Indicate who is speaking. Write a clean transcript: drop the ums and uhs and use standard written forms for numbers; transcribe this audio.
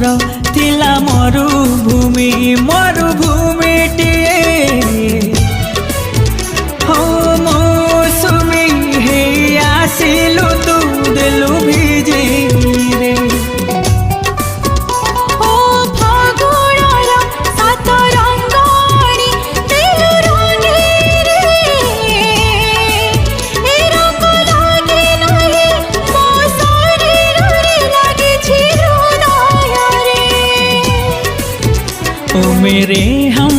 Speaker 1: मोर थिला मरुभूमि मरुभूमिटिए हो मौसुमी हे आसिलु तू देलु भिजेई रे
Speaker 2: ओ फागुणर सात रंगाणी देलु रंगी रे ए रंग लागे नाही मो शरीरे लागिछि हृदय रे
Speaker 1: ओ मेरे हम